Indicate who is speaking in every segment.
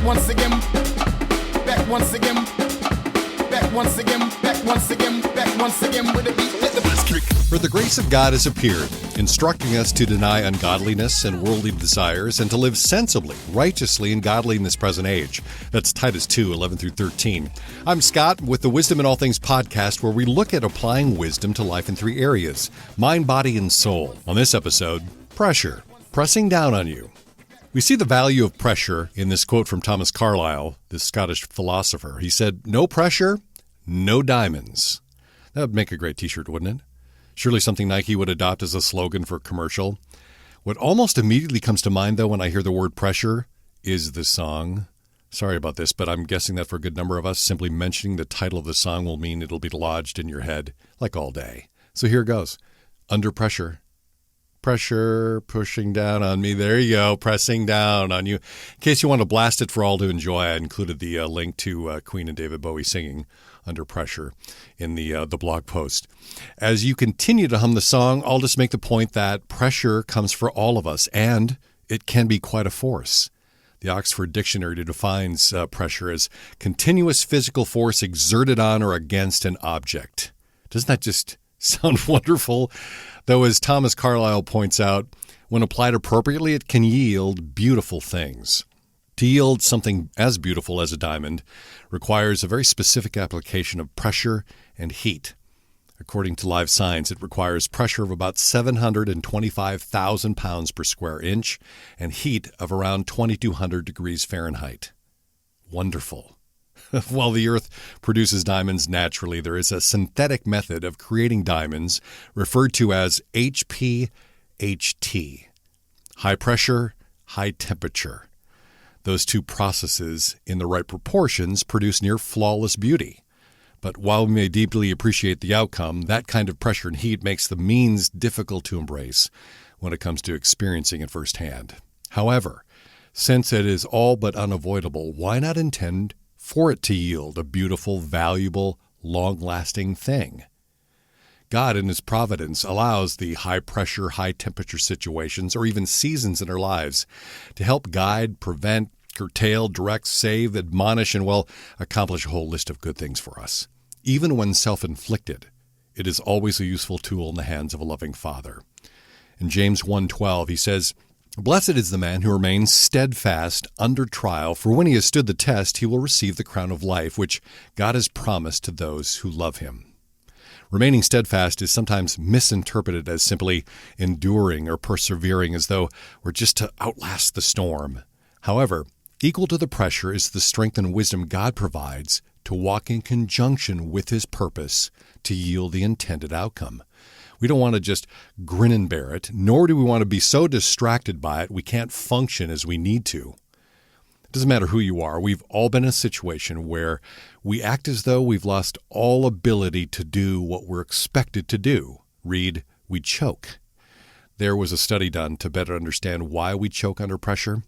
Speaker 1: once again, back once again, back once again, back once again, back once again with a beat. Let the bass kick.
Speaker 2: For the grace of God has appeared, instructing us to deny ungodliness and worldly desires, and to live sensibly, righteously, and godly in this present age. That's Titus 2, 11 through 13. I'm Scott with the Wisdom in All Things podcast, where we look at applying wisdom to life in three areas: mind, body, and soul. On this episode, pressure, pressing down on you. We see the value of pressure in this quote from Thomas Carlyle, this Scottish philosopher. He said, "No pressure, no diamonds." That would make a great t-shirt, wouldn't it? Surely something Nike would adopt as a slogan for a commercial. What almost immediately comes to mind, though, when I hear the word pressure is the song. Sorry about this, but I'm guessing that for a good number of us, simply mentioning the title of the song will mean it'll be lodged in your head like all day. So here it goes. Under pressure. Pressure pushing down on me. There you go. Pressing down on you. In case you want to blast it for all to enjoy, I included the link to Queen and David Bowie singing Under Pressure in the blog post. As you continue to hum the song, I'll just make the point that pressure comes for all of us, and it can be quite a force. The Oxford Dictionary defines pressure as continuous physical force exerted on or against an object. Doesn't that just sound wonderful? Though, as Thomas Carlyle points out, when applied appropriately, it can yield beautiful things. To yield something as beautiful as a diamond requires a very specific application of pressure and heat. According to Live Science, it requires pressure of about 725,000 pounds per square inch and heat of around 2,200 degrees Fahrenheit. Wonderful. While the Earth produces diamonds naturally, there is a synthetic method of creating diamonds referred to as HPHT, high pressure, high temperature. Those two processes, in the right proportions, produce near flawless beauty. But while we may deeply appreciate the outcome, that kind of pressure and heat makes the means difficult to embrace when it comes to experiencing it firsthand. However, since it is all but unavoidable, why not intend for it to yield a beautiful, valuable, long-lasting thing? God, in His providence, allows the high-pressure, high-temperature situations or even seasons in our lives to help guide, prevent, curtail, direct, save, admonish, and, accomplish a whole list of good things for us. Even when self-inflicted, it is always a useful tool in the hands of a loving Father. In James 1:12, he says, "Blessed is the man who remains steadfast under trial, for when he has stood the test, he will receive the crown of life, which God has promised to those who love Him." Remaining steadfast is sometimes misinterpreted as simply enduring or persevering, as though we're just to outlast the storm. However, equal to the pressure is the strength and wisdom God provides to walk in conjunction with His purpose to yield the intended outcome. We don't want to just grin and bear it, nor do we want to be so distracted by it we can't function as we need to. It doesn't matter who you are. We've all been in a situation where we act as though we've lost all ability to do what we're expected to do. Read, we choke. There was a study done to better understand why we choke under pressure.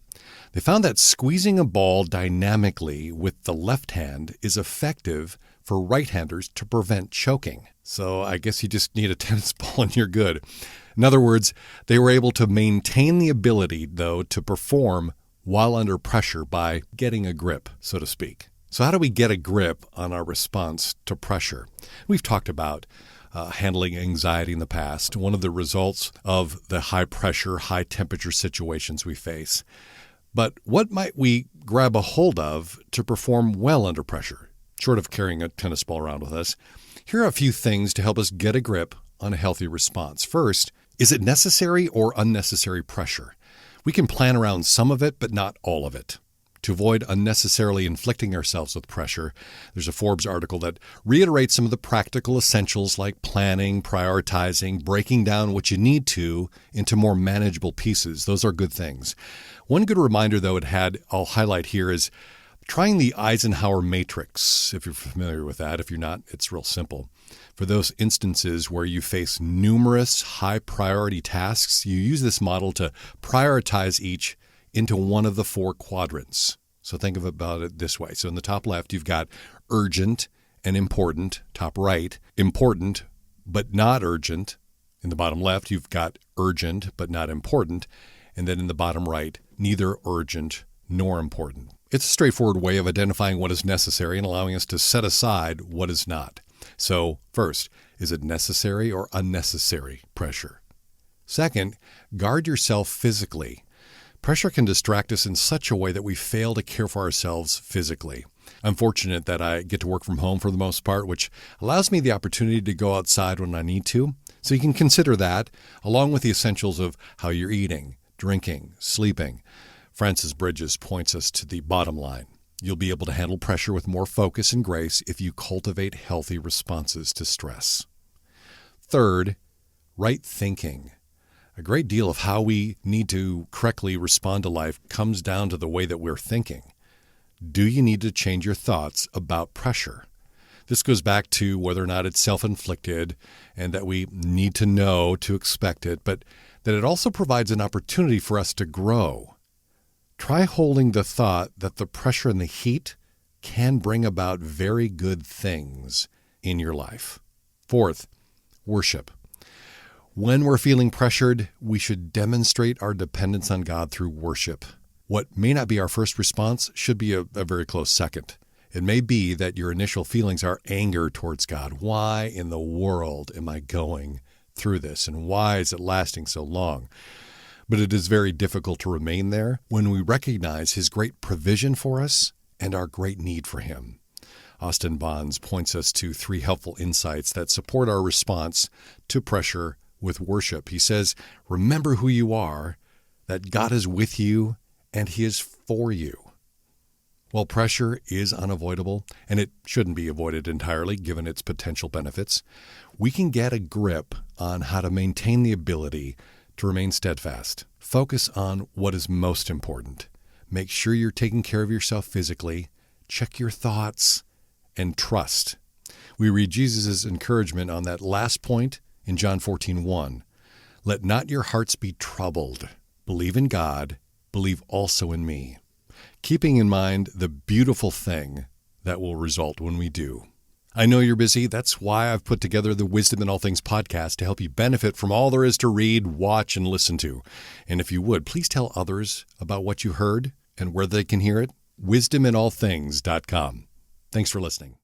Speaker 2: They found that squeezing a ball dynamically with the left hand is effective for right-handers to prevent choking. So I guess you just need a tennis ball and you're good. In other words, they were able to maintain the ability, though, to perform while under pressure by getting a grip, so to speak. So how do we get a grip on our response to pressure? We've talked about handling anxiety in the past, one of the results of the high-pressure, high-temperature situations we face. But what might we grab a hold of to perform well under pressure, short of carrying a tennis ball around with us? Here are a few things to help us get a grip on a healthy response. First, is it necessary or unnecessary pressure? We can plan around some of it, but not all of it. To avoid unnecessarily inflicting ourselves with pressure, there's a Forbes article that reiterates some of the practical essentials like planning, prioritizing, breaking down what you need to into more manageable pieces. Those are good things. One good reminder, though, I'll highlight here is trying the Eisenhower matrix, if you're familiar with that. If you're not, it's real simple. For those instances where you face numerous high-priority tasks, you use this model to prioritize each into one of the four quadrants. So think about it this way. So in the top left, you've got urgent and important. Top right, important but not urgent. In the bottom left, you've got urgent but not important. And then in the bottom right, neither urgent nor important. It's a straightforward way of identifying what is necessary and allowing us to set aside what is not. So, first, is it necessary or unnecessary pressure? Second, guard yourself physically. Pressure can distract us in such a way that we fail to care for ourselves physically. I'm fortunate that I get to work from home for the most part, which allows me the opportunity to go outside when I need to. So you can consider that, along with the essentials of how you're eating, drinking, sleeping. Francis Bridges points us to the bottom line. You'll be able to handle pressure with more focus and grace if you cultivate healthy responses to stress. Third, right thinking. A great deal of how we need to correctly respond to life comes down to the way that we're thinking. Do you need to change your thoughts about pressure? This goes back to whether or not it's self-inflicted and that we need to know to expect it, but that it also provides an opportunity for us to grow. Try holding the thought that the pressure and the heat can bring about very good things in your life. Fourth, worship. When we're feeling pressured, we should demonstrate our dependence on God through worship. What may not be our first response should be a very close second. It may be that your initial feelings are anger towards God. Why in the world am I going through this? And why is it lasting so long? But it is very difficult to remain there when we recognize His great provision for us and our great need for Him. Austin Bonds points us to 3 helpful insights that support our response to pressure with worship. He says, remember who you are, that God is with you and He is for you. While pressure is unavoidable, and it shouldn't be avoided entirely given its potential benefits, we can get a grip on how to maintain the ability to remain steadfast. Focus on what is most important. Make sure you're taking care of yourself physically, check your thoughts, and trust. We read Jesus' encouragement on that last point in John 14:1. Let not your hearts be troubled. Believe in God. Believe also in me. Keeping in mind the beautiful thing that will result when we do. I know you're busy. That's why I've put together the Wisdom in All Things podcast to help you benefit from all there is to read, watch, and listen to. And if you would, please tell others about what you heard and where they can hear it. wisdominallthings.com. Thanks for listening.